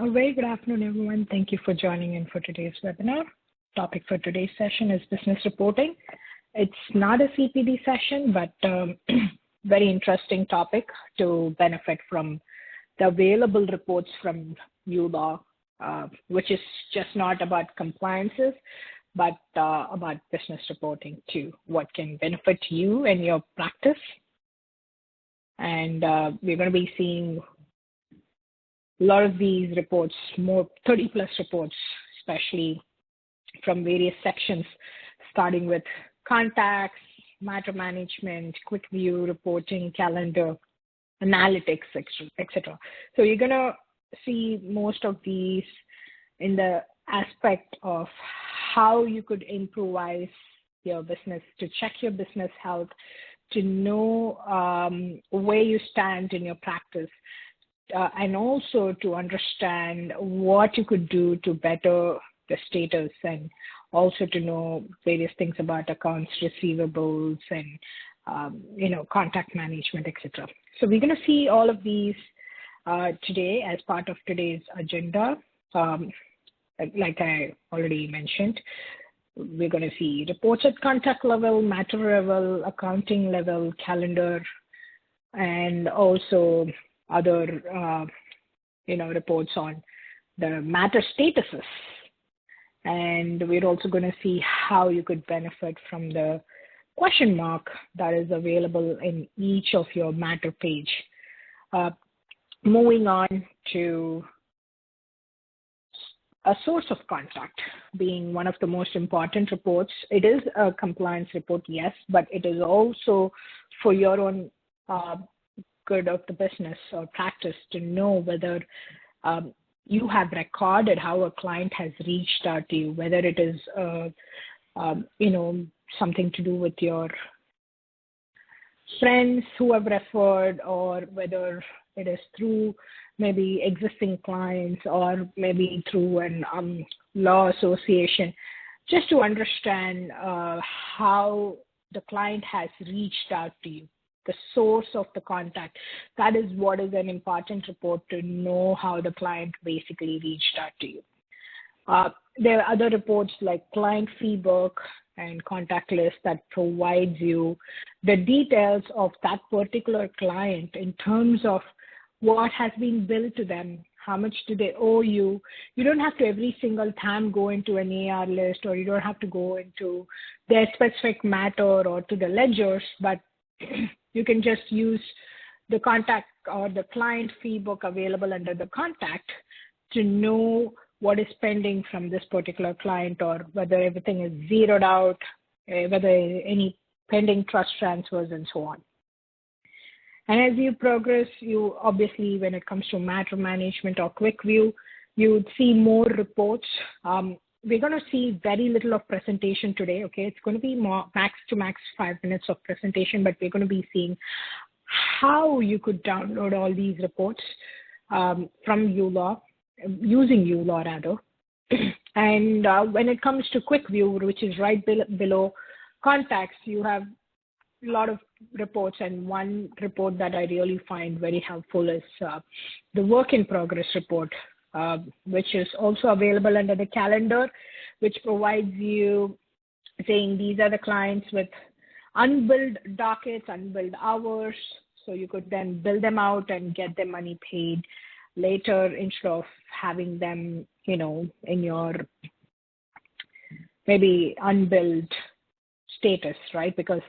A very good afternoon, everyone. Thank you for joining in for today's webinar. Topic for today's session is business reporting. It's not a CPD session, but very interesting topic to benefit from the available reports from uLaw, which is just not about compliances, but about business reporting too, what can benefit you and your practice. And we're going to be seeing a lot of these reports, more 30 plus reports, especially from various sections, starting with contacts, matter management, quick view, reporting, calendar, analytics, etc. So you're going to see most of these in the aspect of how you could improvise your business, to check your business health, to know where you stand in your practice, and also to understand what you could do to better the status, and also to know various things about accounts receivables and contact management, etc. So we're going to see all of these today as part of today's agenda. Like I already mentioned, we're going to see reports at contact level, matter level, accounting level, calendar, and also other reports on the matter statuses. And we're also going to see how you could benefit from the question mark that is available in each of your matter page. Moving on to a source of contact being one of the most important reports. It is a compliance report, yes, but it is also for your own good of the business or practice to know whether you have recorded how a client has reached out to you, whether it is something to do with your friends who have referred, or whether it is through maybe existing clients, or maybe through an law association, just to understand how the client has reached out to you, the source of the contact. That is what is an important report, to know how the client basically reached out to you. There are other reports like client feedback and contact list that provides you the details of that particular client in terms of what has been billed to them, how much do they owe you. You don't have to every single time go into an AR list, or you don't have to go into their specific matter or to the ledgers, but you can just use the contact or the client feedback available under the contact to know what is pending from this particular client, or whether everything is zeroed out, whether any pending trust transfers, and so on. And as you progress, you obviously, when it comes to matter management or quick view, you would see more reports. We're going to see very little of presentation today, okay? It's going to be max 5 minutes of presentation, but we're going to be seeing how you could download all these reports from uLaw, using uLaw rather. And when it comes to quick view, which is right below contacts, you have a lot of reports, and one report that I really find very helpful is the work in progress report, which is also available under the calendar, which provides you saying these are the clients with unbilled dockets, unbilled hours, so you could then bill them out and get their money paid later instead of having them, in your maybe unbilled status, right? Because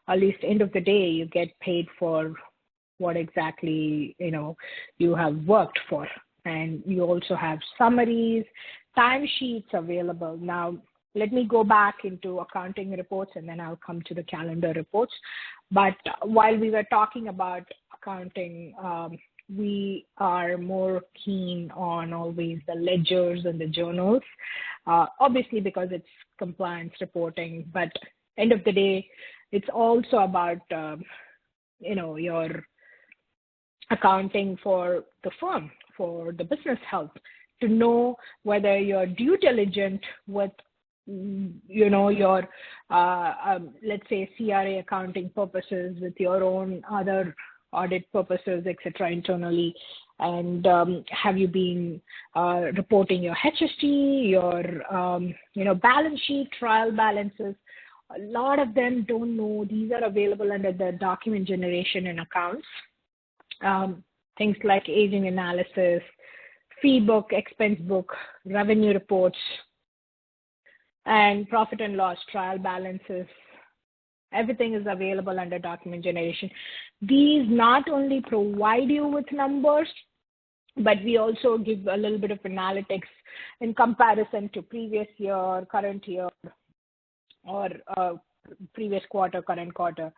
at least end of the day, you get paid for what exactly, you have worked for. And you also have summaries, timesheets available. Now, let me go back into accounting reports, and then I'll come to the calendar reports. But while we were talking about accounting, we are more keen on always the ledgers and the journals, obviously because it's compliance reporting. But end of the day, it's also about, your accounting for the firm, for the business health, to know whether you're due diligent with, your, let's say, CRA accounting purposes, with your own other audit purposes, etc., internally? And have you been reporting your HST, your balance sheet, trial balances? A lot of them don't know. These are available under the document generation and accounts. Things like aging analysis, fee book, expense book, revenue reports, and profit and loss, trial balances. Everything is available under document generation. These not only provide you with numbers, but we also give a little bit of analytics in comparison to previous year, current year, or previous quarter, current quarter,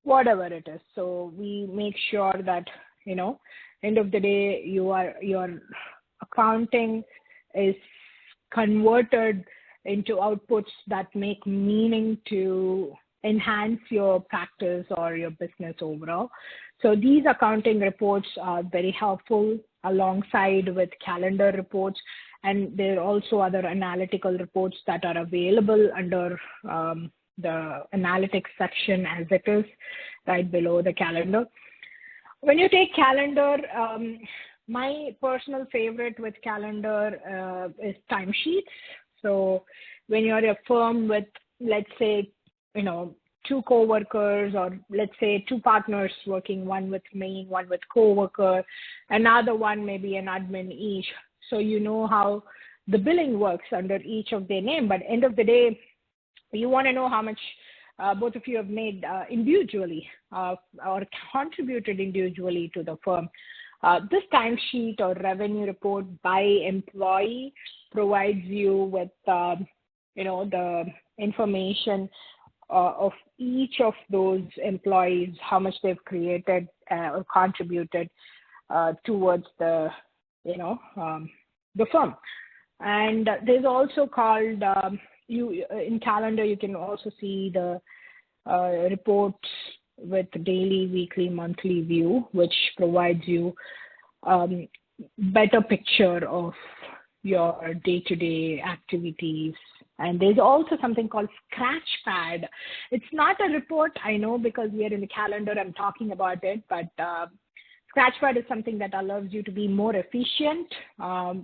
whatever it is. So we make sure that, end of the day, your accounting is converted into outputs that make meaning to enhance your practice or your business overall. So these accounting reports are very helpful alongside with calendar reports. And there are also other analytical reports that are available under the analytics section as it is right below the calendar. When you take calendar, my personal favorite with calendar is timesheets. So when you're a firm with, let's say, 2 co-workers, or let's say 2 partners working, one with me, one with co-worker, another one maybe an admin each. So you know how the billing works under each of their name. But end of the day, you want to know how much both of you have made individually or contributed individually to the firm. This timesheet or revenue report by employee provides you with, the information of each of those employees, how much they've created or contributed towards the, the firm. And there's also called, in calendar, you can also see the reports with daily, weekly, monthly view, which provides you better picture of your day-to-day activities. And there's also something called Scratchpad. It's not a report, I know, because we are in the calendar, I'm talking about it, but Scratchpad is something that allows you to be more efficient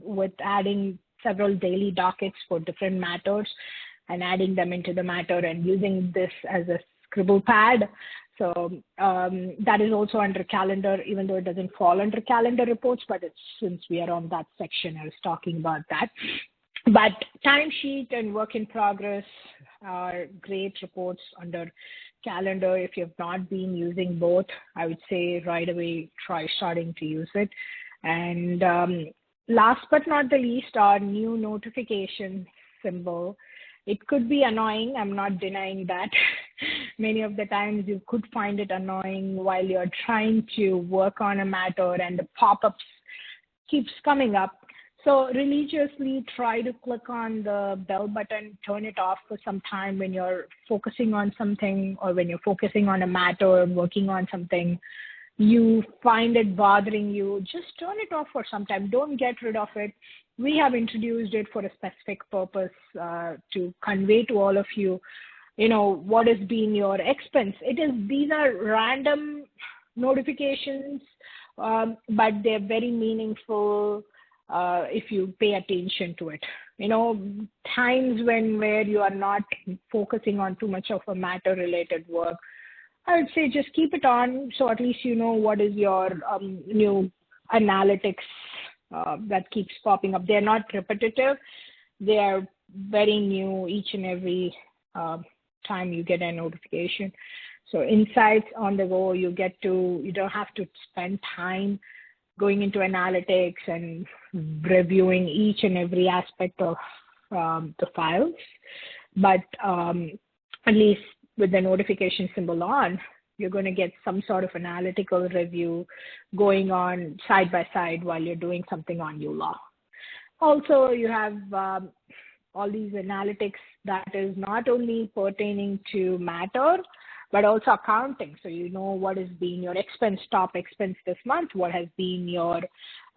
with adding several daily dockets for different matters and adding them into the matter and using this as a scribble pad. So that is also under calendar, even though it doesn't fall under calendar reports, but it's, since we are on that section, I was talking about that. But timesheet and work in progress are great reports under calendar. If you have not been using both, I would say right away try starting to use it. And last but not the least, our new notification symbol. It could be annoying. I'm not denying that. Many of the times you could find it annoying while you're trying to work on a matter and the pop-ups keeps coming up. So religiously try to click on the bell button, turn it off for some time when you're focusing on something, or when you're focusing on a matter or working on something, you find it bothering you, just turn it off for some time. Don't get rid of it. We have introduced it for a specific purpose to convey to all of you, what has been your expense. These are random notifications, but they're very meaningful if you pay attention to it. Times where you are not focusing on too much of a matter related work, I would say just keep it on, so at least you know what is your new analytics that keeps popping up. They're not repetitive. They are very new each and every time you get a notification. So insights on the go, you don't have to spend time going into analytics and reviewing each and every aspect of the files. But at least with the notification symbol on, you're going to get some sort of analytical review going on side by side while you're doing something on uLaw. Also, you have all these analytics that is not only pertaining to matter, but also accounting. So you know what has been your top expense this month, what has been your,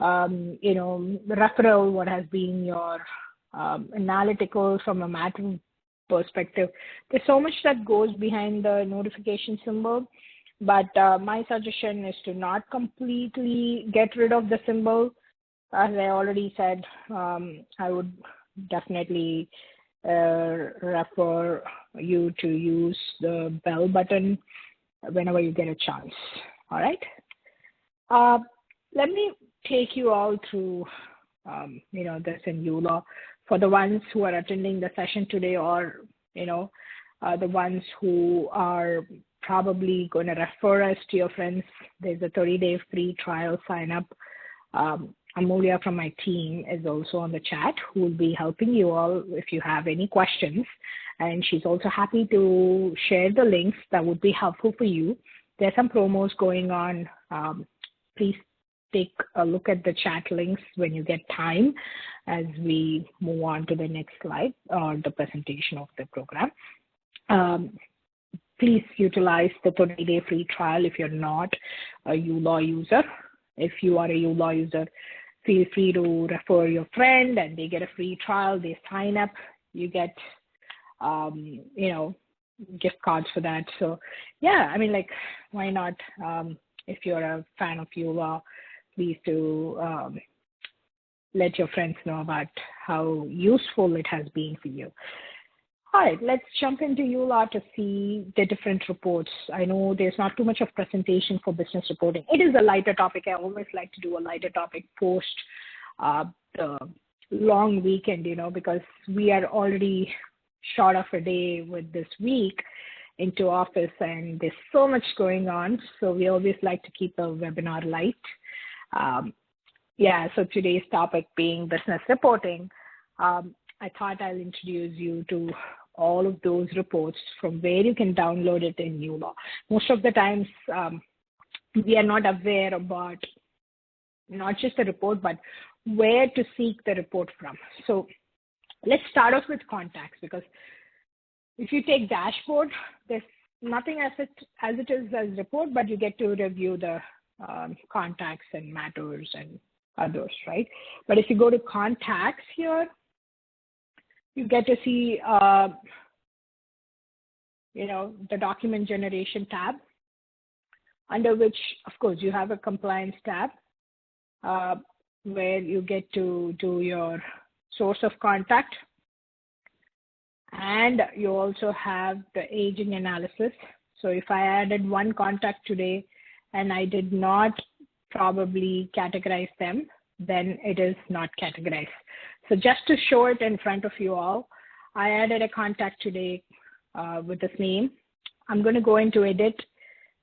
referral, what has been your analytical from a matter perspective. There's so much that goes behind the notification symbol. But my suggestion is to not completely get rid of the symbol. As I already said, I would definitely refer you to use the bell button whenever you get a chance. All right. Let me take you all through, this in uLaw. For the ones who are attending the session today, or, the ones who are probably going to refer us to your friends, there's a 30-day free trial sign up. Amelia from my team is also on the chat, who will be helping you all if you have any questions. And she's also happy to share the links that would be helpful for you. There's some promos going on. Please take a look at the chat links when you get time as we move on to the next slide or the presentation of the program. Please utilize the 30-day free trial if you're not a uLaw user. If you are a uLaw user, feel free to refer your friend and they get a free trial. They sign up, you get, gift cards for that. So yeah, why not? If you're a fan of uLaw, please do let your friends know about how useful it has been for you. All right, let's jump into uLaw to see the different reports. I know there's not too much of presentation for business reporting. It is a lighter topic. I always like to do a lighter topic post the long weekend, because we are already short of a day with this week into office and there's so much going on. So we always like to keep the webinar light. So today's topic being business reporting. I thought I'll introduce you to all of those reports from where you can download it in uLaw. Most of the times, we are not aware about not just the report, but where to seek the report from. So let's start off with contacts, because if you take dashboard, there's nothing as it is as report, but you get to review the contacts and matters and others, right? But if you go to contacts here, you get to see, the document generation tab, under which, of course, you have a compliance tab, where you get to do your source of contact. And you also have the aging analysis. So if I added one contact today and I did not probably categorize them, then it is not categorized. So just to show it in front of you all, I added a contact today with this name. I'm going to go into edit,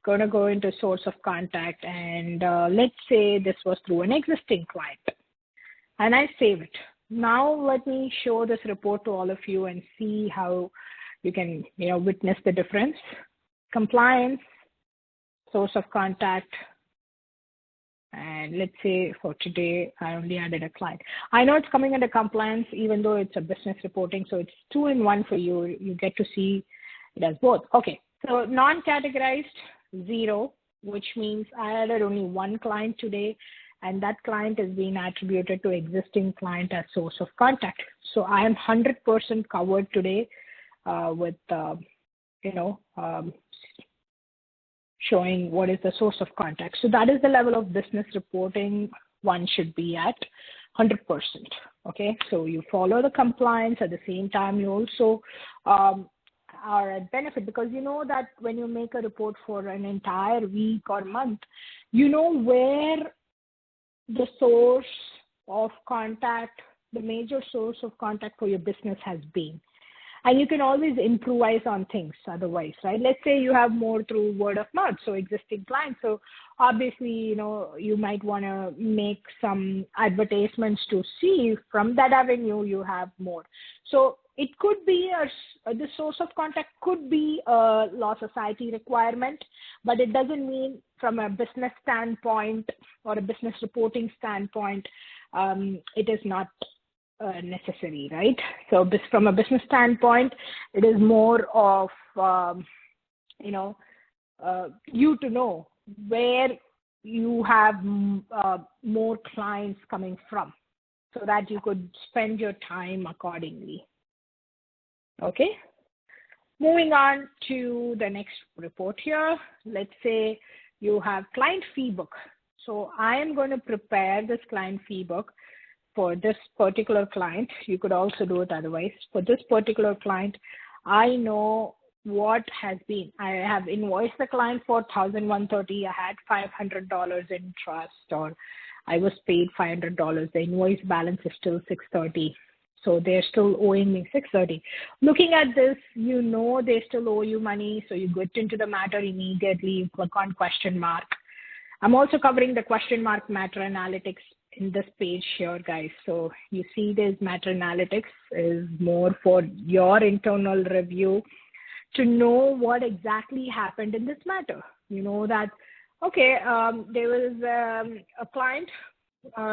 going to go into source of contact, and let's say this was through an existing client. And I save it. Now let me show this report to all of you and see how you can witness the difference. Compliance, source of contact, and let's say for today, I only added a client. I know it's coming under compliance, even though it's a business reporting, so it's 2-in-1 for you. You get to see it as both. Okay, so non-categorized, 0, which means I added only one client today, and that client is being attributed to existing client as source of contact. So I am 100% covered today with, showing what is the source of contact. So that is the level of business reporting one should be at, 100%. Okay, so you follow the compliance. At the same time, you also are at benefit, because you know that when you make a report for an entire week or month, you know where the source of contact, the major source of contact for your business has been. And you can always improvise on things otherwise, right? Let's say you have more through word of mouth, so existing clients. So obviously, you might want to make some advertisements to see from that avenue you have more. So it could be the source of contact could be a law society requirement, but it doesn't mean from a business standpoint or a business reporting standpoint, it is not necessary, right? So from a business standpoint, it is more of, you to know where you have more clients coming from, so that you could spend your time accordingly. Okay. Moving on to the next report here. Let's say you have client fee book. So I am going to prepare this client fee book for this particular client. You could also do it otherwise. For this particular client, I know what has been. I have invoiced the client for $1,130. I had $500 in trust, or I was paid $500. The invoice balance is still $630. So they're still owing me $630. Looking at this, you know they still owe you money. So you get into the matter immediately. You click on question mark. I'm also covering the question mark matter analytics in this page here, guys. So you see this matter analytics is more for your internal review to know what exactly happened in this matter. You know that, okay, there was a client,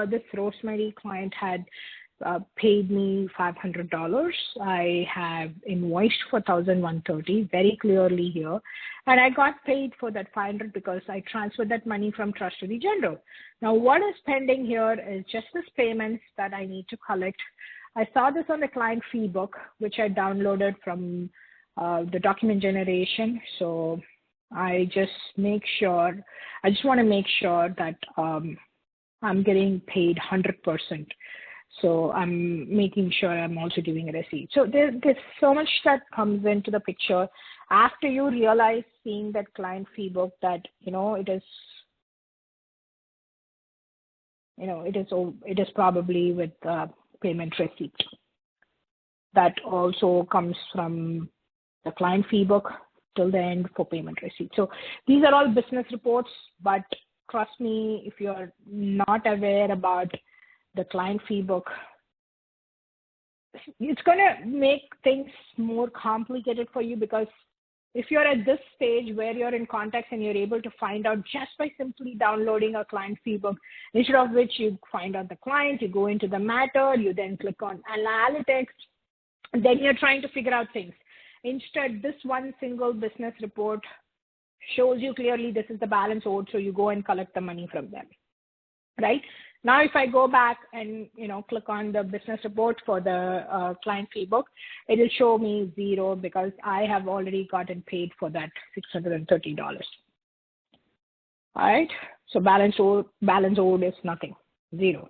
this Rosemary client had paid me $500. I have invoiced for $1,130 very clearly here, and I got paid for that $500 because I transferred that money from trust to the general. Now, what is pending here is just this payments that I need to collect. I saw this on the client fee book, which I downloaded from the document generation. So I just want to make sure that I'm getting paid 100%. So I'm making sure I'm also giving a receipt. So there's so much that comes into the picture after you realize seeing that client fee book that, it is probably with payment receipt. That also comes from the client fee book till the end for payment receipt. So these are all business reports, but trust me, if you're not aware about the client fee book, it's going to make things more complicated for you, because if you're at this stage where you're in context and you're able to find out just by simply downloading a client fee book, instead of which you find out the client, you go into the matter, you then click on analytics, then you're trying to figure out things. Instead, this one single business report shows you clearly this is the balance owed, so you go and collect the money from them, right? Now, if I go back and, click on the business report for the client fee book, it will show me zero because I have already gotten paid for that $630. All right. So balance owed is nothing, zero.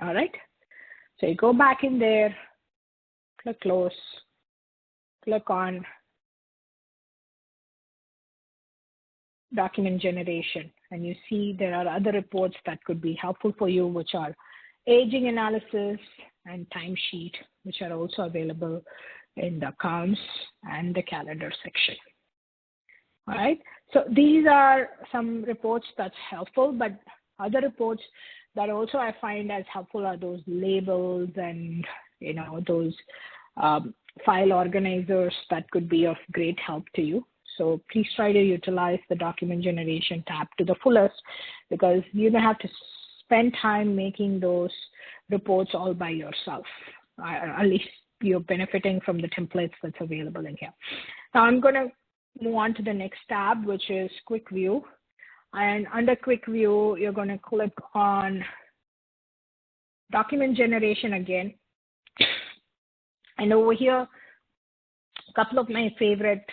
All right. So you go back in there, click close, click on document generation, and you see there are other reports that could be helpful for you, which are aging analysis and timesheet, which are also available in the accounts and the calendar section. All right. So these are some reports that's helpful, but other reports that also I find as helpful are those labels and, those file organizers that could be of great help to you. So please try to utilize the document generation tab to the fullest, because you may have to spend time making those reports all by yourself. At least you're benefiting from the templates that's available in here. Now I'm going to move on to the next tab, which is Quick View. And under Quick View, you're going to click on document generation again. And over here, a couple of my favorite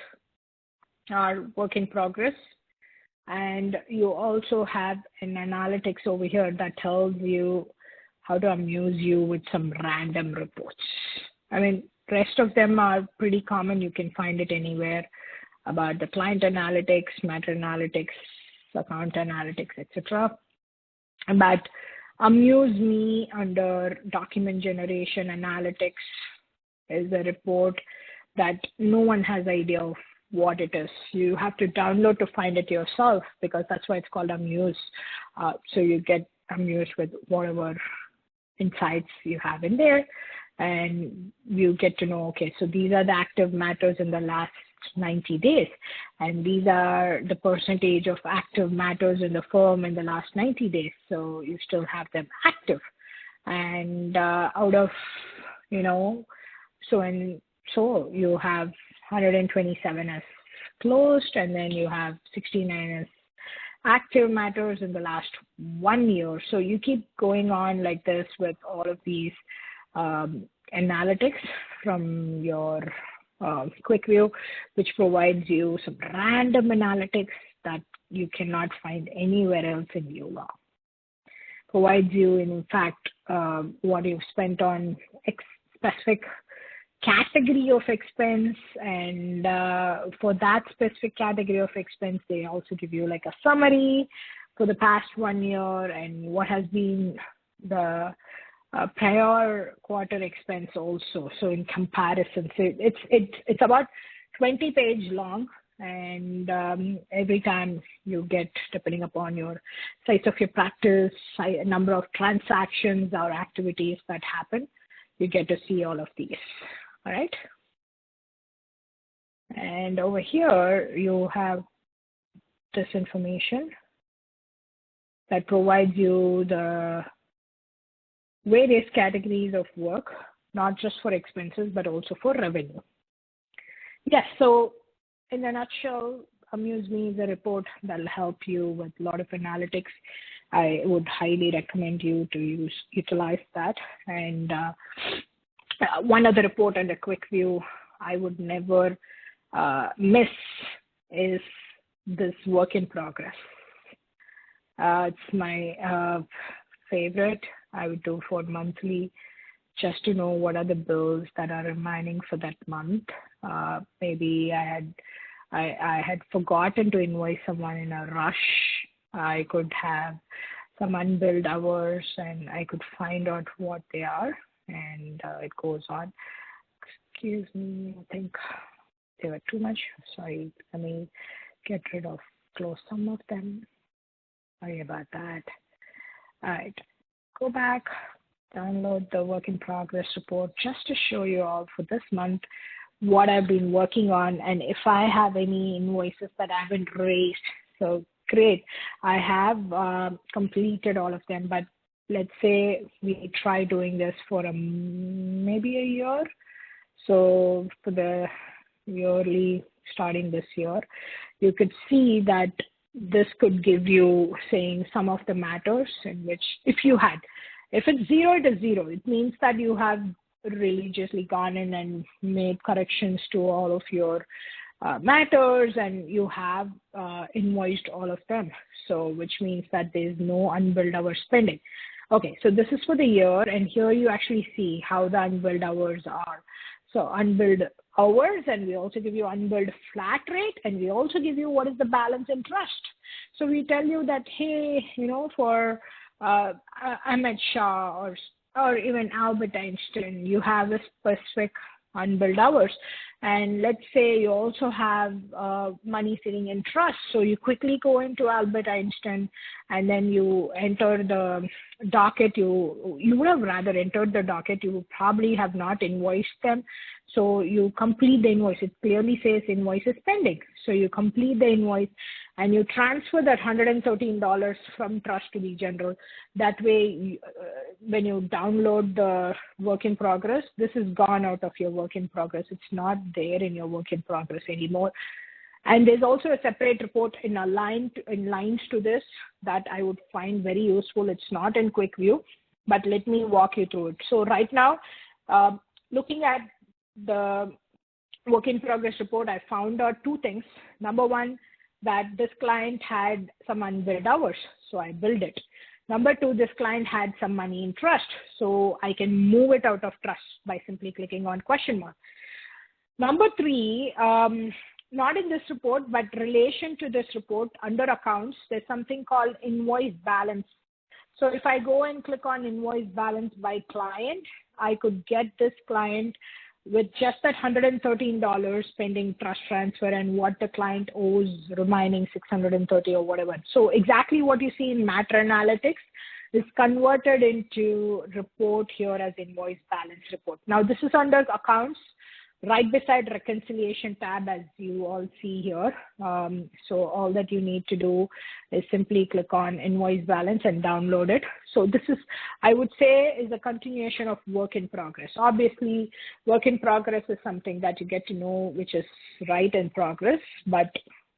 are work in progress, and you also have an analytics over here that tells you how to amuse you with some random reports. I mean, rest of them are pretty common. You can find it anywhere about the client analytics, matter analytics, account analytics, etc. But amuse me under document generation analytics is a report that no one has idea of what it is. You have to download to find it yourself, because that's why it's called Amuse. So you get amused with whatever insights you have in there, and you get to know, okay, so these are the active matters in the last 90 days, and these are the percentage of active matters in the firm in the last 90 days. So you still have them active, and out of, so you have 127 as closed, and then you have 69 as active matters in the last 1 year. So you keep going on like this with all of these analytics from your quick view, which provides you some random analytics that you cannot find anywhere else in uLaw. Provides you, in fact, what you've spent on specific category of expense, and for that specific category of expense, they also give you like a summary for the past 1 year and what has been the prior quarter expense also. So in comparison, so it's about 20-page long, and every time you get, depending upon your size of your practice, number of transactions or activities that happen, you get to see all of these. All right. And over here, you have this information that provides you the various categories of work, not just for expenses, but also for revenue. Yes, so in a nutshell, AmuseMe is a report that will help you with a lot of analytics. I would highly recommend you to utilize that. And one other report and a quick view I would never miss is this work in progress. It's my favorite. I would do for monthly, just to know what are the bills that are remaining for that month. Maybe I had forgotten to invoice someone in a rush. I could have some unbilled hours, and I could find out what they are, and it goes on. Excuse me, I think they were too much. Sorry, let me close some of them. Sorry about that. All right, go back, download the work in progress report just to show you all for this month what I've been working on, and if I have any invoices that I haven't raised. So great, I have completed all of them, but let's say we try doing this for maybe a year. So for the yearly starting this year, you could see that this could give you saying some of the matters in which if it's 0 to 0, it means that you have religiously gone in and made corrections to all of your matters, and you have invoiced all of them. So which means that there's no unbilled hour spending. Okay, so this is for the year, and here you actually see how the unbilled hours are. So unbilled hours, and we also give you unbilled flat rate, and we also give you what is the balance interest. So we tell you that, hey, for Ahmed Shah or even Albert Einstein, you have a specific unbilled hours. And let's say you also have money sitting in trust. So you quickly go into Albert Einstein, and then you enter the docket. You would have rather entered the docket. You probably have not invoiced them. So you complete the invoice. It clearly says invoice is pending. So you complete the invoice, and you transfer that $113 from trust to the general. That way, when you download the work in progress, this is gone out of your work in progress. It's not there in your work in progress anymore. And there's also a separate report in lines to this that I would find very useful. It's not in quick view, but let me walk you through it. So right now, looking at the work in progress report, I found out two things. Number one, that this client had some unbilled hours, so I billed it. Number two, this client had some money in trust, so I can move it out of trust by simply clicking on question mark. Number three, not in this report, but relation to this report, under accounts, there's something called invoice balance. So if I go and click on invoice balance by client, I could get this client with just that $113 pending trust transfer and what the client owes remaining $630 or whatever. So exactly what you see in matter analytics is converted into report here as invoice balance report. Now this is under accounts, right beside reconciliation tab, as you all see here. So all that you need to do is simply click on invoice balance and download it. So this is, I would say, is a continuation of work in progress. Obviously, work in progress is something that you get to know which is right in progress, but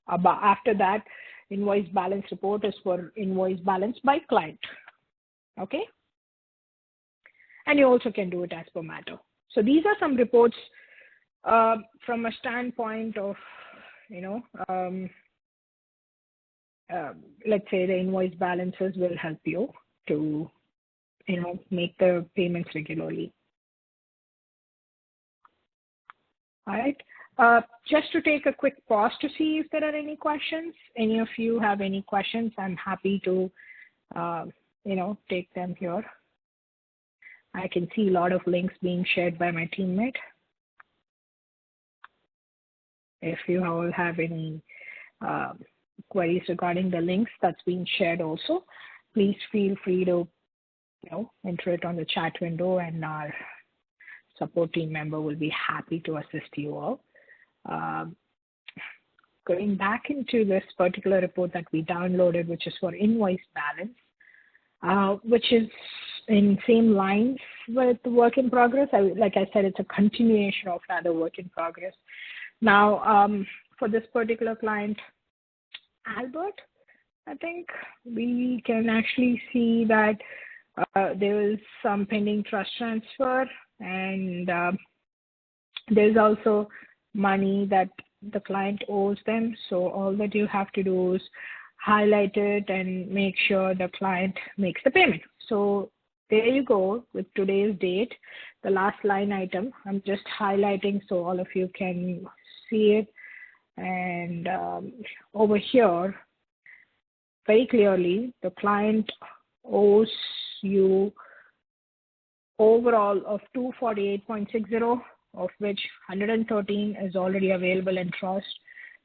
after that, invoice balance report is for invoice balance by client. Okay? And you also can do it as per matter. So these are some reports from a standpoint of, let's say the invoice balances will help you to, make the payments regularly. All right. Just to take a quick pause to see if there are any questions. Any of you have any questions? I'm happy to, take them here. I can see a lot of links being shared by my teammate. If you all have any queries regarding the links that's being shared also, please feel free to, enter it on the chat window, and our support team member will be happy to assist you all. Going back into this particular report that we downloaded, which is for invoice balance, which is in same lines with work in progress. Like I said, it's a continuation of another work in progress. Now, for this particular client, Albert, I think we can actually see that there is some pending trust transfer, and there's also money that the client owes them. So all that you have to do is highlight it and make sure the client makes the payment. So there you go with today's date, the last line item. I'm just highlighting so all of you can see it. And over here, very clearly, the client owes you overall of 248.60, of which 113 is already available in trust.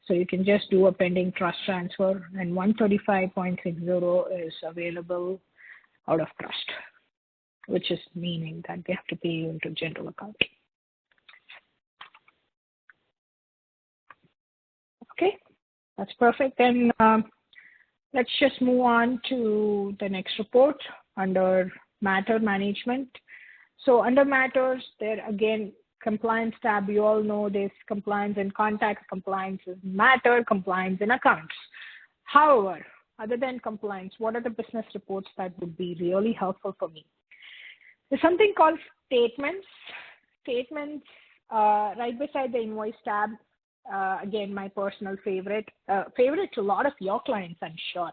So you can just do a pending trust transfer, and 135.60 is available out of trust, which is meaning that they have to pay you into general account. Okay, that's perfect. Then let's just move on to the next report under matter management. So under matters, there again, compliance tab, you all know this: compliance in contacts, compliance in matter, compliance in accounts. However, other than compliance, what are the business reports that would be really helpful for me? There's something called statements. Statements right beside the invoice tab. Again, my personal favorite to a lot of your clients, I'm sure.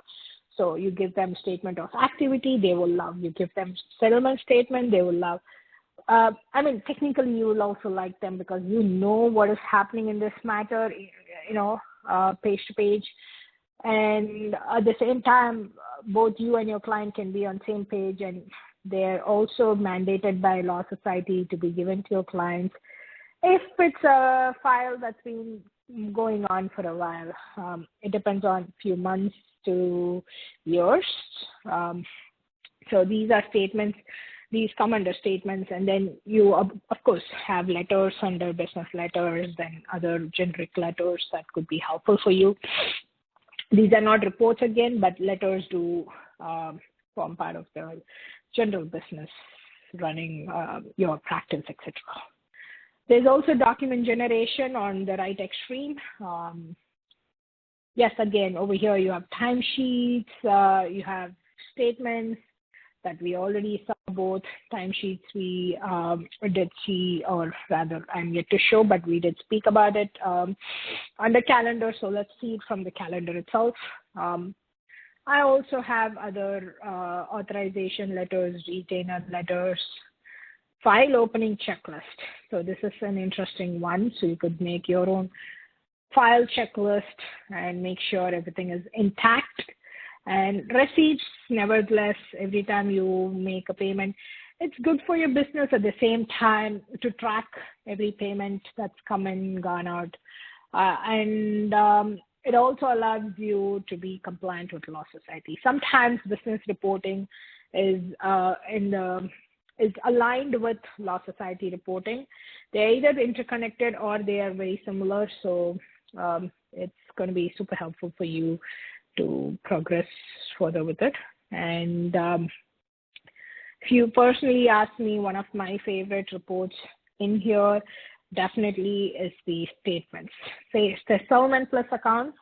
So you give them statement of activity, they will love. You give them settlement statement, they will love. Technically you will also like them because you know what is happening in this matter, page to page. And at the same time, both you and your client can be on the same page, and they're also mandated by Law Society to be given to your clients if it's a file that's been going on for a while. It depends on a few months to years. So these are statements. These come under statements, and then you, of course, have letters under business letters and other generic letters that could be helpful for you. These are not reports again, but letters do form part of the general business running your practice, etc. There's also document generation on the right extreme. Yes, again, over here you have timesheets, you have statements that we already saw. Both timesheets we did see, or rather I'm yet to show, but we did speak about it under calendar. So let's see it from the calendar itself. I also have other authorization letters, retainer letters, file opening checklist. So this is an interesting one. So you could make your own file checklist and make sure everything is intact. And receipts, nevertheless, every time you make a payment, it's good for your business at the same time to track every payment that's come and gone out. It also allows you to be compliant with Law Society. Sometimes business reporting is aligned with Law Society reporting. They're either interconnected or they are very similar. So it's going to be super helpful for you to progress further with it. And if you personally ask me, one of my favorite reports in here definitely is the statements. Say it's the settlement plus accounts,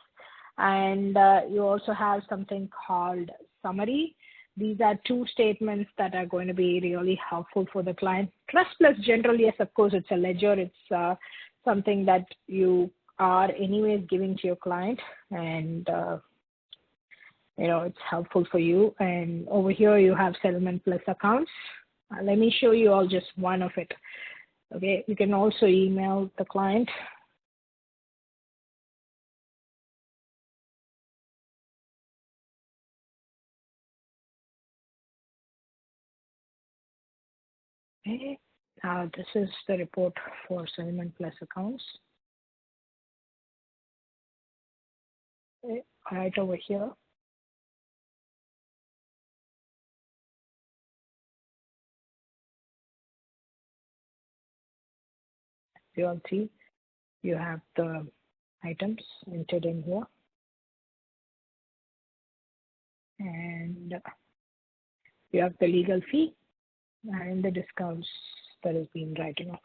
and you also have something called summary. these are two statements that are going to be really helpful for the client. Trust plus general, yes, of course, it's a ledger. It's something that you are anyways giving to your client, and it's helpful for you. And over here you have settlement plus accounts. Let me show you all just one of it. Okay, you can also email the client. Okay, this is the report for settlement plus accounts. Okay, right over here. You all see, you have the items entered in here, and you have the legal fee and the discounts that has been written off,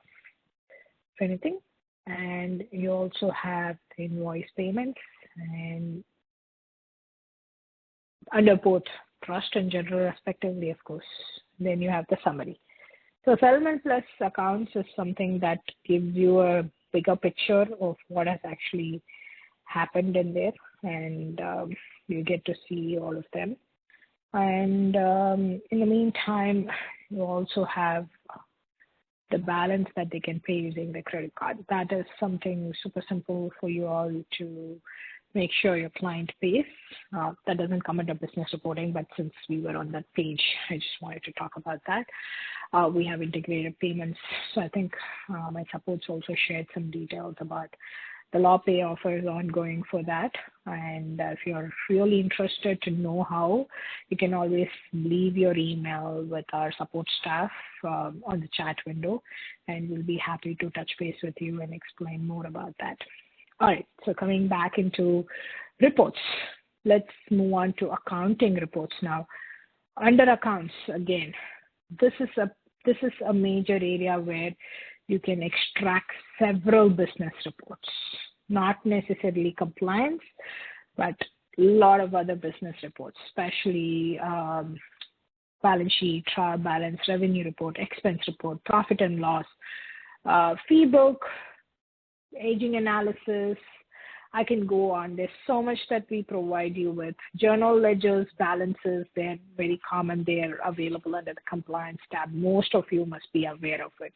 if anything. And you also have the invoice payments, and under both trust and general respectively, of course. Then you have the summary. So settlement plus accounts is something that gives you a bigger picture of what has actually happened in there, and you get to see all of them. And in the meantime, you also have the balance that they can pay using the credit card. That is something super simple for you all to make sure your client pays. That doesn't come under business reporting, but since we were on that page, I just wanted to talk about that. We have integrated payments. So I think my supports also shared some details about the law pay offers ongoing for that. And if you're really interested to know how, you can always leave your email with our support staff on the chat window, and we'll be happy to touch base with you and explain more about that. All right, so coming back into reports, let's move on to accounting reports now. Under accounts, again, this is a major area where you can extract several business reports, not necessarily compliance, but a lot of other business reports, especially balance sheet, trial balance, revenue report, expense report, profit and loss, fee book, aging analysis. I can go on. There's so much that we provide you with. Journal ledgers, balances, they're very common. They're available under the compliance tab. Most of you must be aware of it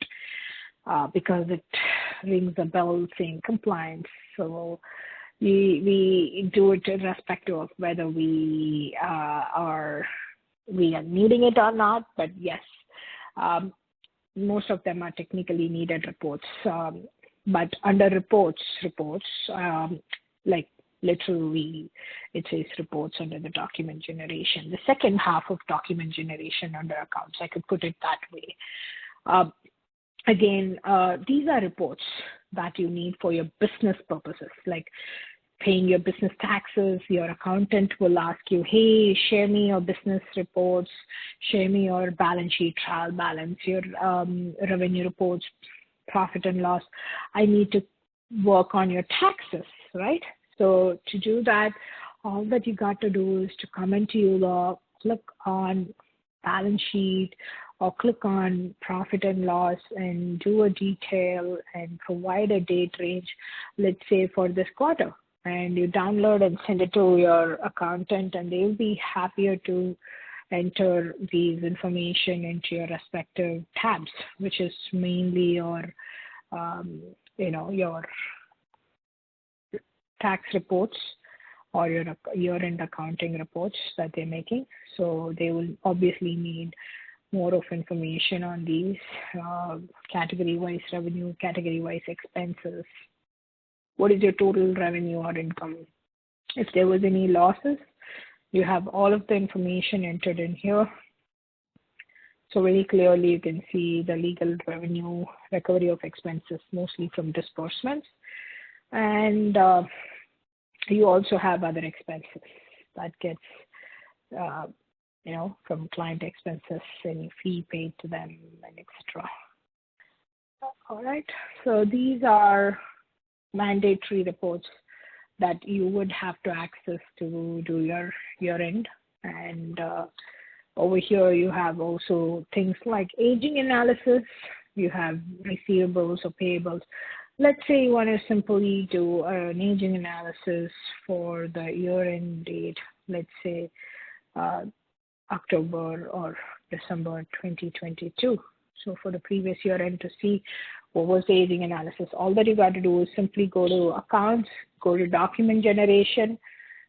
because it rings a bell saying compliance. So we do it irrespective of whether we are needing it or not. But yes, most of them are technically needed reports. But under reports, like literally it says reports under the document generation. The second half of document generation under accounts, I could put it that way. Again, these are reports that you need for your business purposes, like paying your business taxes. Your accountant will ask you, hey, share me your business reports, share me your balance sheet, trial balance, your revenue reports, profit and loss. I need to work on your taxes, right? So to do that, all that you got to do is to come into uLaw, click on balance sheet, or click on profit and loss and do a detail and provide a date range, let's say for this quarter. And you download and send it to your accountant, and they'll be happier to enter these information into your respective tabs, which is mainly your, your tax reports or your year-end accounting reports that they're making. So they will obviously need more of information on these category-wise revenue, category-wise expenses. What is your total revenue or income? If there was any losses, you have all of the information entered in here. So very clearly you can see the legal revenue, recovery of expenses, mostly from disbursements. And you also have other expenses that gets, from client expenses, any fee paid to them, and etc. All right. So these are mandatory reports that you would have to access to do your year-end. And Over here, you have also things like aging analysis. You have receivables or payables. Let's say you want to simply do an aging analysis for the year-end date, let's say uh, October or December 2022. So for the previous year end to see what was the aging analysis, all that you got to do is simply go to accounts, go to document generation,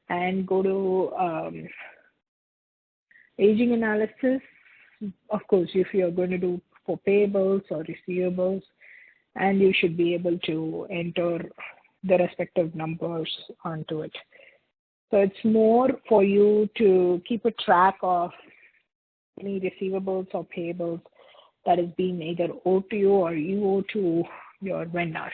and go to aging analysis. Of course, if you're going to do for payables or receivables, and you should be able to enter the respective numbers onto it. So it's more for you to keep a track of any receivables or payables that is being either owed to you or you owe to your vendors.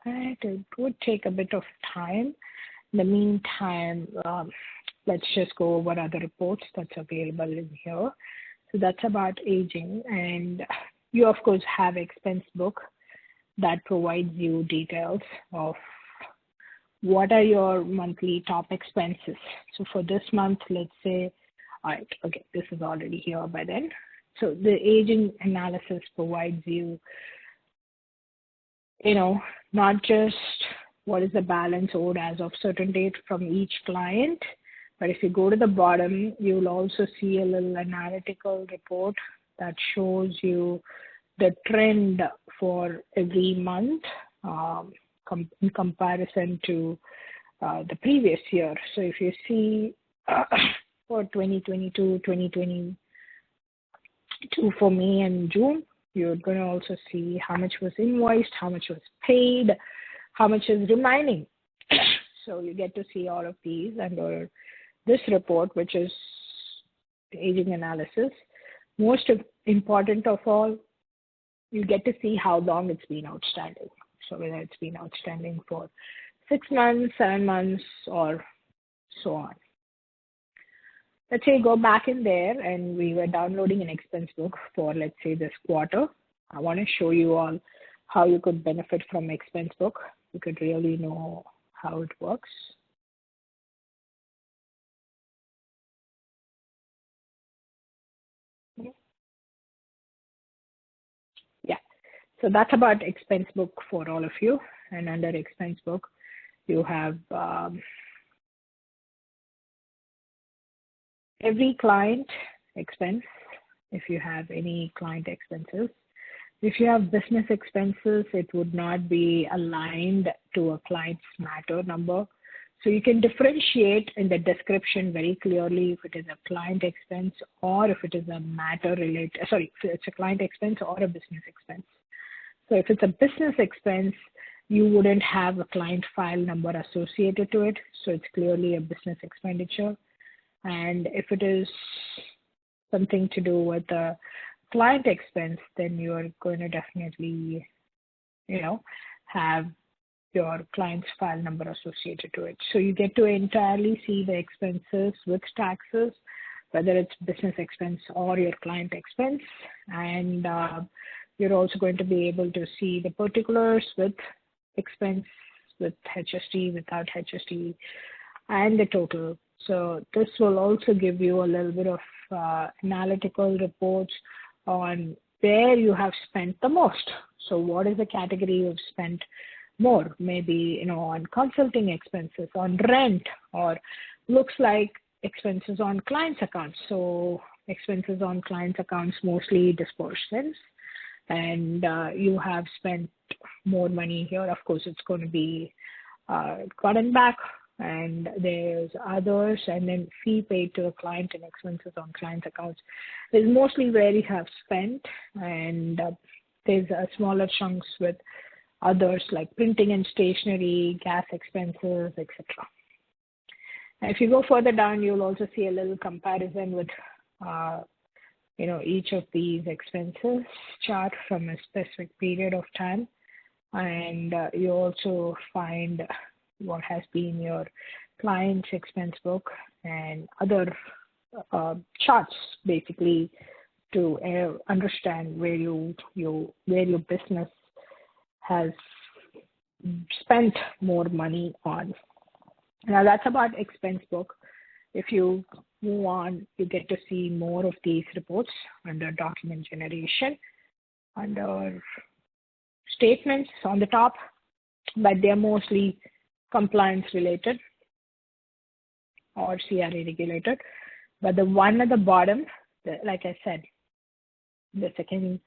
And it would take a bit of time. In the meantime, let's just go over other reports that's available in here. So that's about aging. And you, of course, have expense book that provides you details of what are your monthly top expenses. So for this month, let's say, all right, okay, this is already here by then. So the aging analysis provides you, not just what is the balance owed as of certain date from each client, but if you go to the bottom, you'll also see a little analytical report that shows you the trend for every month in comparison to the previous year. So if you see for 2022, 2022 for May and June, you're going to also see how much was invoiced, how much was paid, how much is remaining. So you get to see all of these under this report, which is aging analysis. Most important of all, you get to see how long it's been outstanding. So whether it's been outstanding for 6 months, 7 months, or so on. Let's say go back in there and we were downloading an expense book for, let's say, this quarter. I want to show you all how you could benefit from expense book. You could really know how it works. Yeah, so that's about expense book for all of you. And under expense book, you have every client expense, if you have any client expenses. If you have business expenses, it would not be aligned to a client's matter number. So you can differentiate in the description very clearly if it is a client expense or if it is a matter related, if it's a client expense or a business expense. So if it's a business expense, you wouldn't have a client file number associated to it. So it's clearly a business expenditure. And if it is something to do with a client expense, then you're going to definitely, have your client's file number associated to it. So you get to entirely see the expenses with taxes, whether it's business expense or your client expense. And you're also going to be able to see the particulars with expense, with HST, without HST, and the total. So this will also give you a little bit of analytical reports on where you have spent the most. So what is the category you've spent more? Maybe, on consulting expenses, on rent, or looks like expenses on clients' accounts. So expenses on clients' accounts, mostly disbursements. And you have spent more money here. Of course, it's going to be gotten back. And there's others, and then fee paid to a client and expenses on client accounts is mostly where you have spent, and there's smaller chunks with others like printing and stationery, gas expenses, etc. And if you go further down, you'll also see a little comparison with each of these expenses chart from a specific period of time, and you also find what has been your client's expense book and other charts, basically, to understand where your business has spent more money on. Now that's about expense book. If you move on, you get to see more of these reports under document generation, under statements on the top, but they're mostly compliance related or CRA regulated. But the one at the bottom, like I said, the second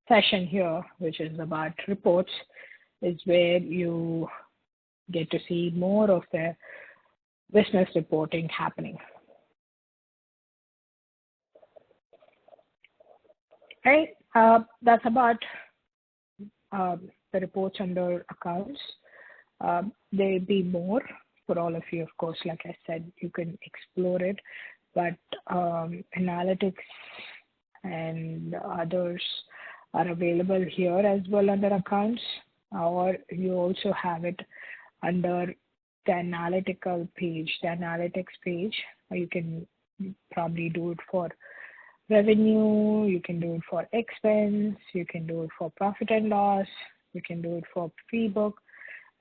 session here, which is about reports, is where you get to see more of the business reporting happening. Right, that's about the reports under accounts. There'll be more for all of you, of course. Like I said, you can explore it, but analytics and others are available here as well under accounts, or you also have it under the analytical page, the analytics page. You can probably do it for revenue, you can do it for expense, you can do it for profit and loss, you can do it for fee book,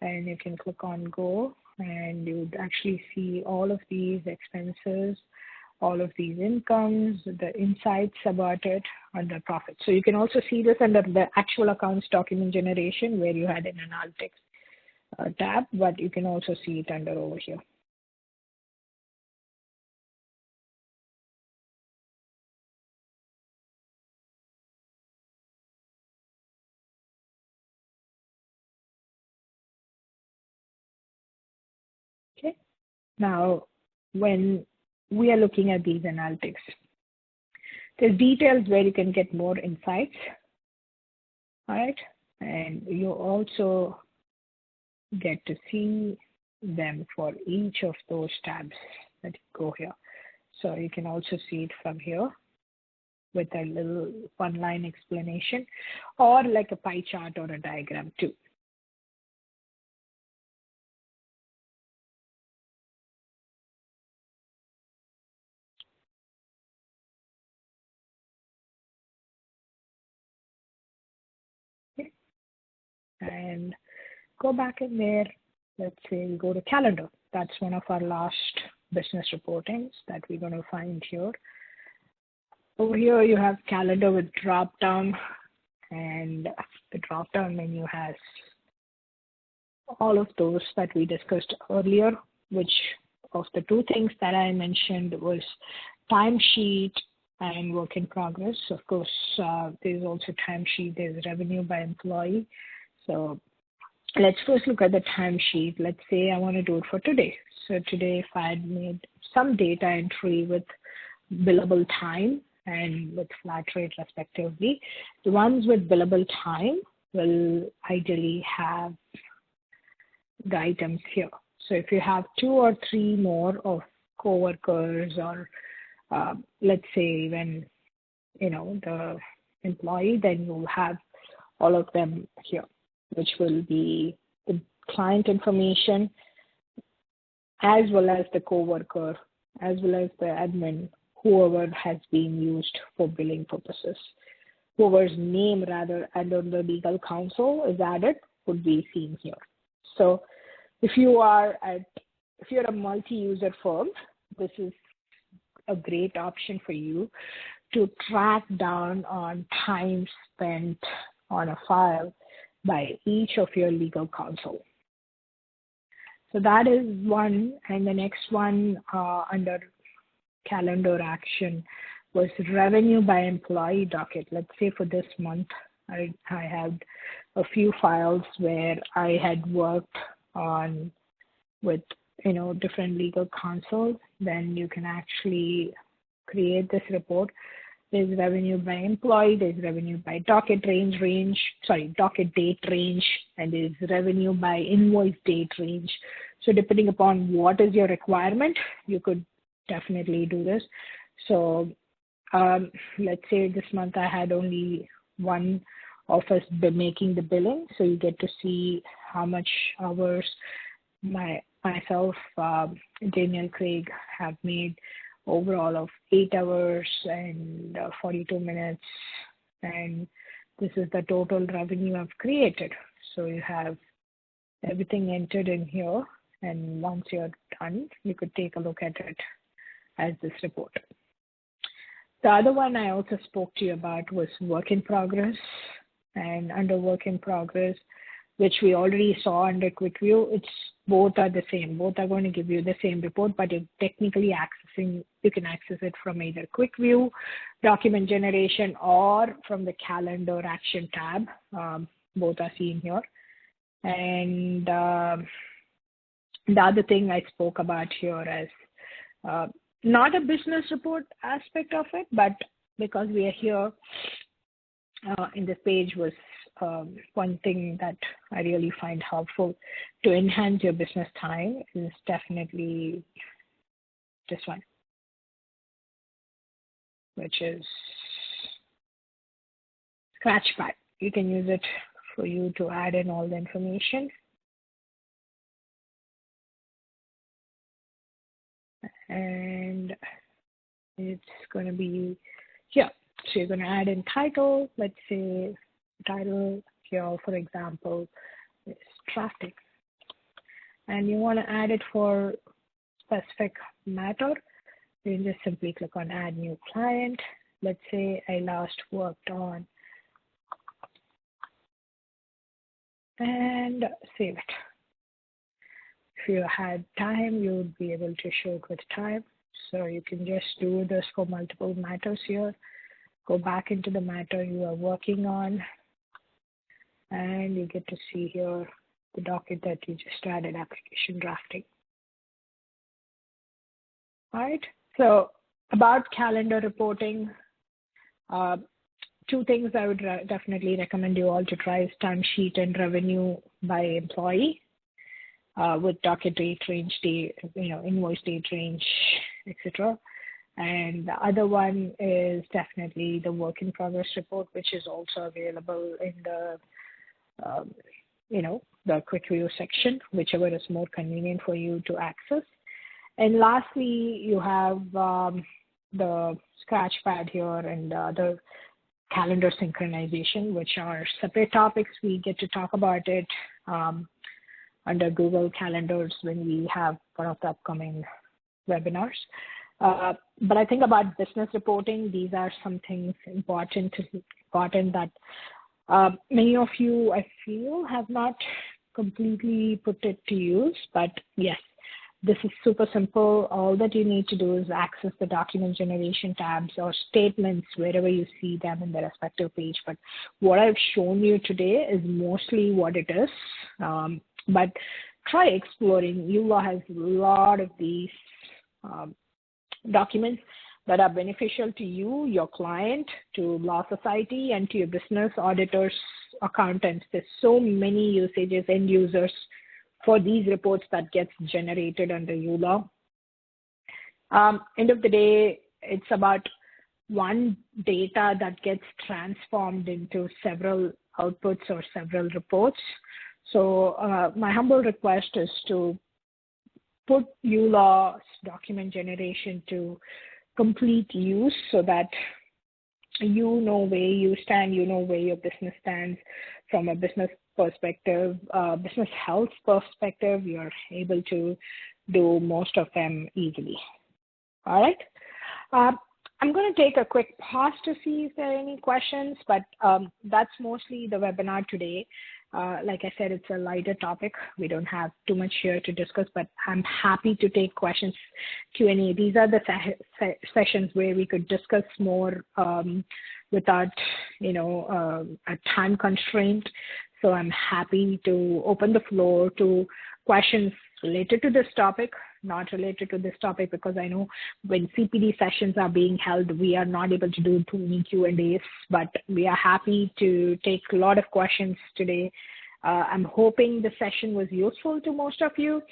and you can click on go, and you would actually see all of these expenses, all of these incomes, the insights about it under profit. So you can also see this under the actual accounts document generation where you had an analytics tab, but you can also see it under over here. Okay. Now, when we are looking at these analytics, there's details where you can get more insights, all right? And you also get to see them for each of those tabs that go here. So you can also see it from here with a little one-line explanation, or like a pie chart or a diagram too. Okay. And go back in there. Let's say we go to calendar. That's one of our last business reportings that we're going to find here. Over here, you have calendar with drop down, and the drop down menu has all of those that we discussed earlier, which of the two things that I mentioned was timesheet and work in progress. Of course, there's also timesheet, there's revenue by employee. So let's first look at the timesheet. Let's say I want to do it for today. So today, if I had made some data entry with billable time and with flat rate respectively, the ones with billable time will ideally have the items here. So if you have 2 or 3 more of coworkers, or let's say even, the employee, then you'll have all of them here, which will be the client information, as well as the coworker, as well as the admin, whoever has been used for billing purposes. Whoever's name rather under the legal counsel is added would be seen here. So if you're a multi-user firm, this is a great option for you to track down on time spent on a file by each of your legal counsel. So that is one, and the next one under calendar action was revenue by employee docket. Let's say for this month, I had a few files where I had worked on with different legal counsel. Then you can actually create this report. There's revenue by employee, there's revenue by docket date range, and there's revenue by invoice date range. So depending upon what is your requirement, you could definitely do this. So let's say this month I had only one of us making the billing, so you get to see how much hours myself, Daniel Craig, have made overall of 8 hours and 42 minutes, and this is the total revenue I've created. So you have everything entered in here, and once you're done, you could take a look at it as this report. The other one I also spoke to you about was work in progress. And under work in progress, which we already saw under quick view, both are the same. Both are going to give you the same report, but you're technically you can access it from either quick view, document generation, or from the calendar action tab. Both are seen here. And the other thing I spoke about here is not a business report aspect of it, but because we are here in this page was one thing that I really find helpful to enhance your business time is definitely this one, which is Scratchpad. You can use it for you to add in all the information. And it's going to be here. So you're going to add in title. Let's say title here, for example, is drafting. And you want to add it for specific matter. You can just simply click on add new client. Let's say I last worked on, and save it. If you had time, you would be able to show it with time. So you can just do this for multiple matters here. Go back into the matter you are working on, and you get to see here the docket that you just added, application drafting. All right. So about calendar reporting, two things I would definitely recommend you all to try is timesheet and revenue by employee with docket date, range date, invoice date, range, etc. And the other one is definitely the work in progress report, which is also available in the, the quick view section, whichever is more convenient for you to access. And lastly, you have the Scratchpad here and the calendar synchronization, which are separate topics. We get to talk about it under Google Calendars when we have one of the upcoming webinars. But I think about business reporting, these are some things important that many of you, I feel, have not completely put it to use. But yes, this is super simple. All that you need to do is access the document generation tabs or statements wherever you see them in the respective page. But what I've shown you today is mostly what it is. But try exploring. uLaw has a lot of these documents that are beneficial to you, your client, to law society, and to your business auditors, accountants. There's so many usages, end users for these reports that gets generated under uLaw. End of the day, it's about one data that gets transformed into several outputs or several reports. So my humble request is to put uLaw's document generation to complete use so that you know where you stand, you know where your business stands from a business perspective, business health perspective. You're able to do most of them easily. All right. I'm going to take a quick pause to see if there are any questions, but that's mostly the webinar today. Like I said, it's a lighter topic. We don't have too much here to discuss, but I'm happy to take questions, Q&A. These are the sessions where we could discuss more without, a time constraint. So I'm happy to open the floor to questions related to this topic, not related to this topic, because I know when CPD sessions are being held, we are not able to do too many Q&As, but we are happy to take a lot of questions today. I'm hoping the session was useful to most of you.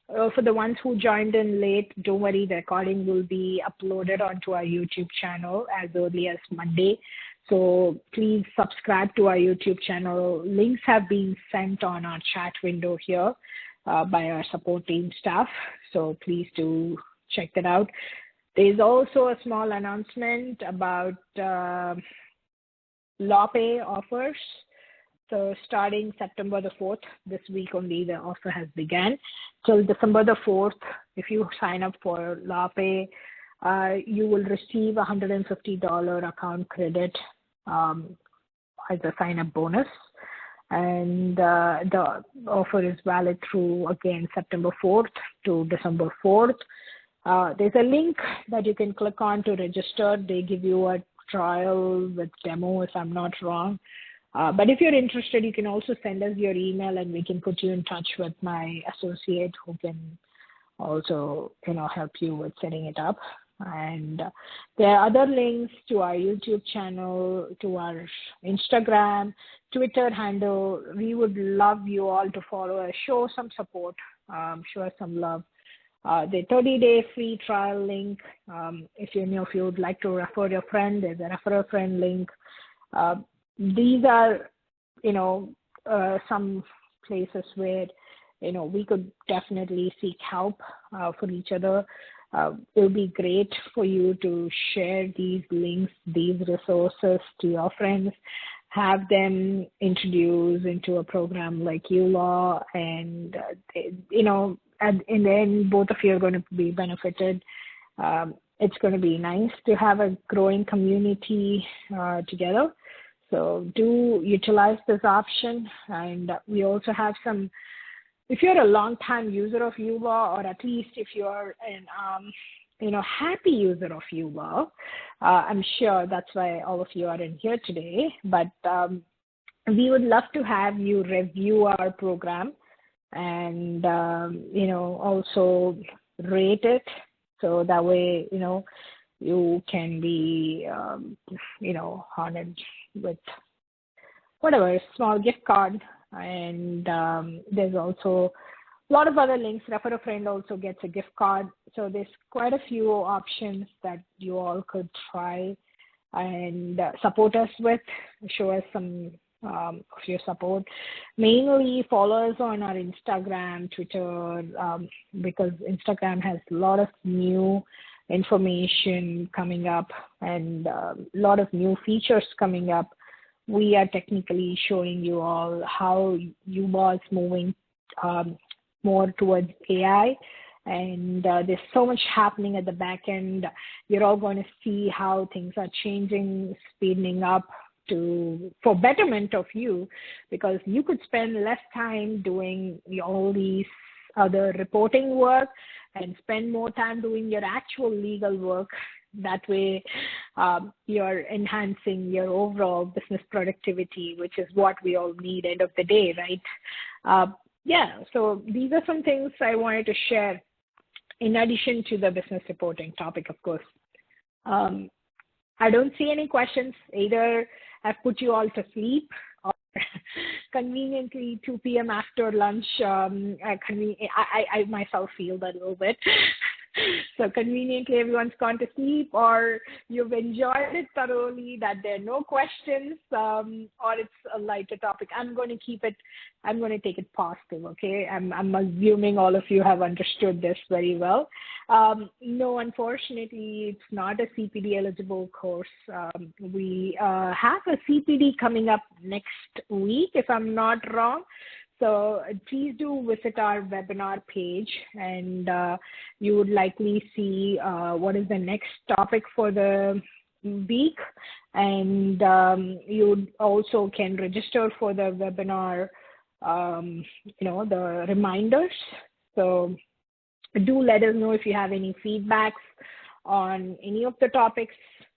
For the ones who joined in late, don't worry, the recording will be uploaded onto our YouTube channel as early as Monday. So please subscribe to our YouTube channel. Links have been sent on our chat window here by our support team staff. So please do check that out. There's also a small announcement about LawPay offers. So starting September the 4th, this week only, the offer has begun. Till December the 4th, if you sign up for LawPay, you will receive a $150 account credit as a sign-up bonus. And the offer is valid through, again, September 4th to December 4th. There's a link that you can click on to register. They give you a trial with demo, if I'm not wrong. But if you're interested, you can also send us your email and we can put you in touch with my associate who can also, help you with setting it up. And there are other links to our YouTube channel, to our Instagram, Twitter handle. We would love you all to follow us, show some support, show us some love. The 30-day free trial link, if you would like to refer your friend, there's a refer a friend link. These are, some places where, we could definitely seek help for each other. It would be great for you to share these links, these resources to your friends, have them introduced into a program like uLaw, and, in the end, both of you are going to be benefited. It's going to be nice to have a growing community together. So do utilize this option. And we also have some, if you're a long-time user of uLaw, or at least if you're an happy user of uLaw, I'm sure that's why all of you are in here today. But we would love to have you review our program and, also rate it. So that way, you can be, honored with whatever, small gift card. And there's also a lot of other links. Refer a friend also gets a gift card. So there's quite a few options that you all could try and support us with, show us some of your support. Mainly follow us on our Instagram, Twitter, because Instagram has a lot of new information coming up and a lot of new features coming up. We are technically showing you all how uLaw is moving more towards AI, and there's so much happening at the back end. You're all going to see how things are changing, speeding up for betterment of you, because you could spend less time doing all these other reporting work and spend more time doing your actual legal work. That way, you're enhancing your overall business productivity, which is what we all need end of the day, right? So these are some things I wanted to share in addition to the business reporting topic, of course. I don't see any questions. Either I've put you all to sleep, or conveniently 2 p.m. after lunch, I myself feel that a little bit. So conveniently everyone's gone to sleep, or you've enjoyed it thoroughly, that there are no questions, or it's a lighter topic. I'm going to take it positive, okay? I'm assuming all of you have understood this very well. No, unfortunately, it's not a CPD eligible course. We have a CPD coming up next week, if I'm not wrong. So please do visit our webinar page, and you would likely see what is the next topic for the week. And you also can register for the webinar, the reminders. So do let us know if you have any feedbacks on any of the topics.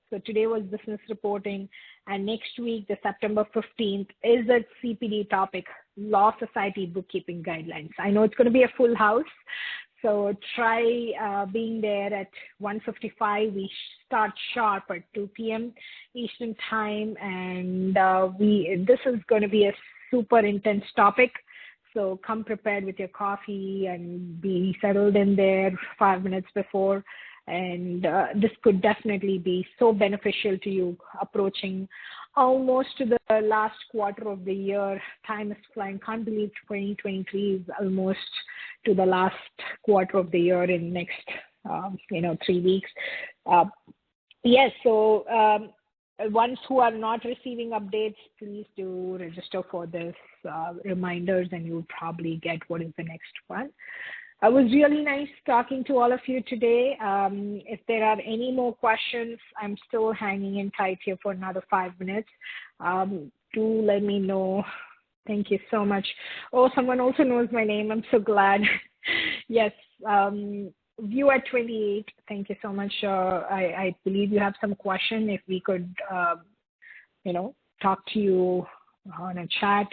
So today was business reporting, and next week, the September 15th, is a CPD topic, Law Society Bookkeeping Guidelines. I know it's going to be a full house, so try being there at 1:55. We start sharp at 2 p.m. Eastern Time, and this is going to be a super intense topic. So come prepared with your coffee and be settled in there 5 minutes before. And this could definitely be so beneficial to you approaching almost to the last quarter of the year. Time is flying. Can't believe 2023 is almost to the last quarter of the year in next, 3 weeks. So ones who are not receiving updates, please do register for this reminders, and you'll probably get what is the next one. It was really nice talking to all of you today. If there are any more questions, I'm still hanging in tight here for another 5 minutes. Do let me know. Thank you so much. Oh, someone also knows my name. I'm so glad. Yes. View at 28. Thank you so much. I believe you have some question. If we could, talk to you on a chat,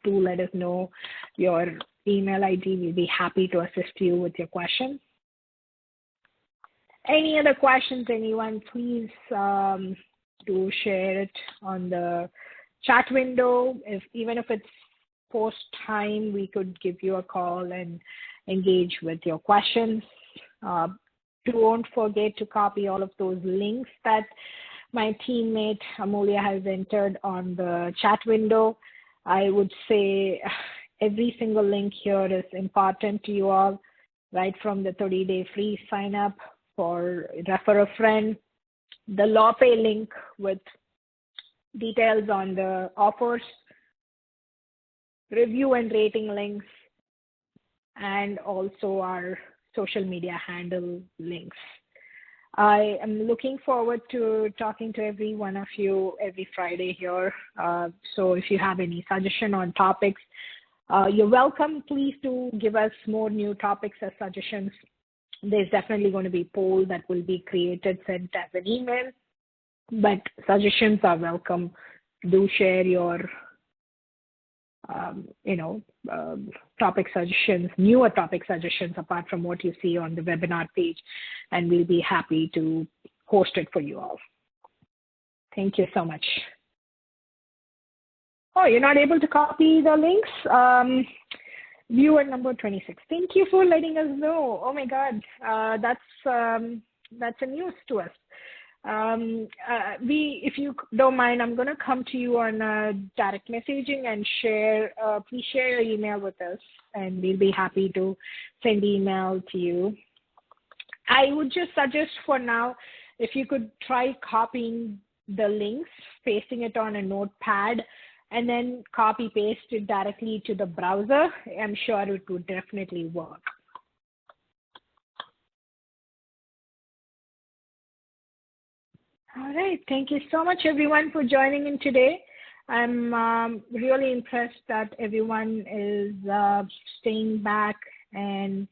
do let us know your email ID. We'll be happy to assist you with your question. Any other questions, anyone, please do share it on the chat window. Even if it's post time, we could give you a call and engage with your questions. Don't forget to copy all of those links that my teammate Amulya has entered on the chat window. I would say every single link here is important to you all, right from the 30-day free sign up for refer a friend, the LawPay link with details on the offers, review and rating links, and also our social media handle links. I am looking forward to talking to every one of you every Friday here. So if you have any suggestion on topics, you're welcome. Please do give us more new topics as suggestions. There's definitely going to be a poll that will be created, sent as an email, but suggestions are welcome. Do share your topic suggestions, newer topic suggestions apart from what you see on the webinar page, and we'll be happy to host it for you all. Thank you so much. Oh, you're not able to copy the links? Viewer number 26. Thank you for letting us know. Oh my God, that's a news to us. If you don't mind, I'm going to come to you on direct messaging and share. Please share your email with us, and we'll be happy to send email to you. I would just suggest for now, if you could try copying the links, pasting it on a notepad, and then copy paste it directly to the browser. I'm sure it would definitely work. All right. Thank you so much, everyone, for joining in today. I'm really impressed that everyone is staying back and,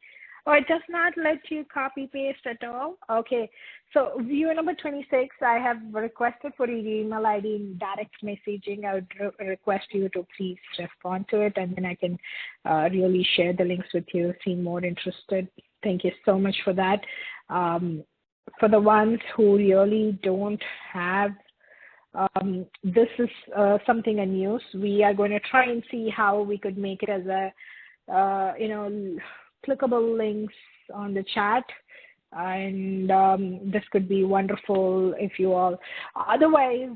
it does not let you copy paste at all. Okay. So viewer number 26, I have requested for your email ID in direct messaging. I would request you to please respond to it, and then I can really share the links with you, seem more interested. Thank you so much for that. For the ones who really don't have, this is something a news. We are going to try and see how we could make it as a, clickable links on the chat. And this could be wonderful if you all, otherwise,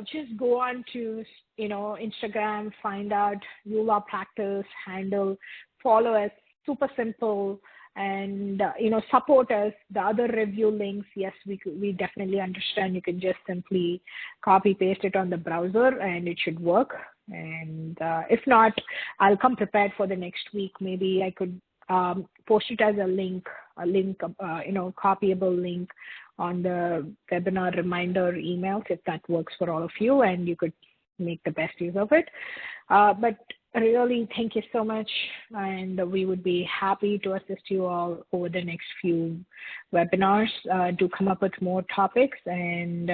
just go on to, Instagram, find out uLawPractice handle, follow us, super simple. And, support us. The other review links, yes, we definitely understand. You can just simply copy paste it on the browser and it should work. And if not, I'll come prepared for the next week. Maybe I could post it as a link, copyable link on the webinar reminder emails, if that works for all of you, and you could make the best use of it. But really, thank you so much, and we would be happy to assist you all over the next few webinars to come up with more topics, and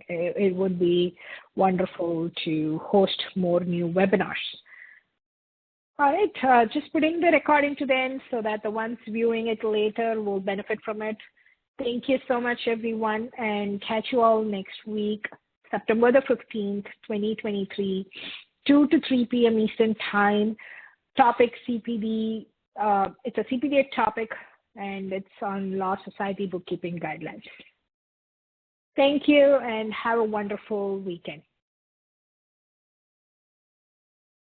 it would be wonderful to host more new webinars. All right, just putting the recording to the end so that the ones viewing it later will benefit from it. Thank you so much, everyone, and catch you all next week, September the 15th, 2023. 2 to 3 p.m. Eastern Time. Topic CPD. It's a CPD topic, and it's on Law Society Bookkeeping Guidelines. Thank you, and have a wonderful weekend.